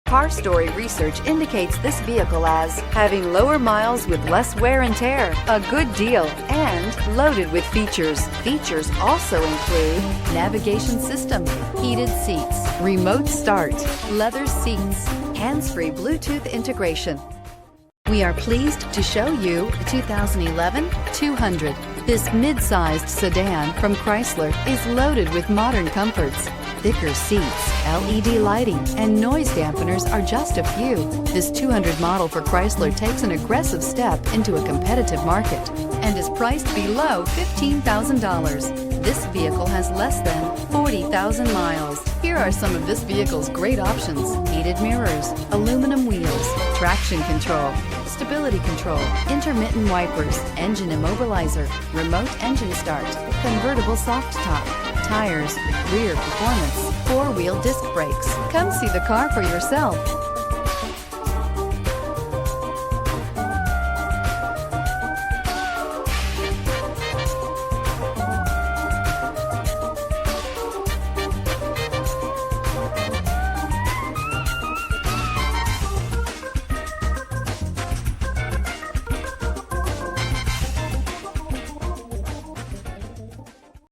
Car Story research indicates this vehicle as having lower miles with less wear and tear, a good deal, and loaded with features. Features also include navigation system, heated seats, remote start, leather seats, hands-free Bluetooth integration. We are pleased to show you the 2011 200. This mid-sized sedan from Chrysler is loaded with modern comforts. Thicker seats, LED lighting, and noise dampeners are just a few. This 200 model for Chrysler takes an aggressive step into a competitive market and is priced below $15,000. This vehicle has less than 40,000 miles. Here are some of this vehicle's great options: heated mirrors, aluminum wheels, traction control, stability control, intermittent wipers, engine immobilizer, remote engine start, convertible soft top, tires, rear performance, four-wheel disc brakes. Come see the car for yourself.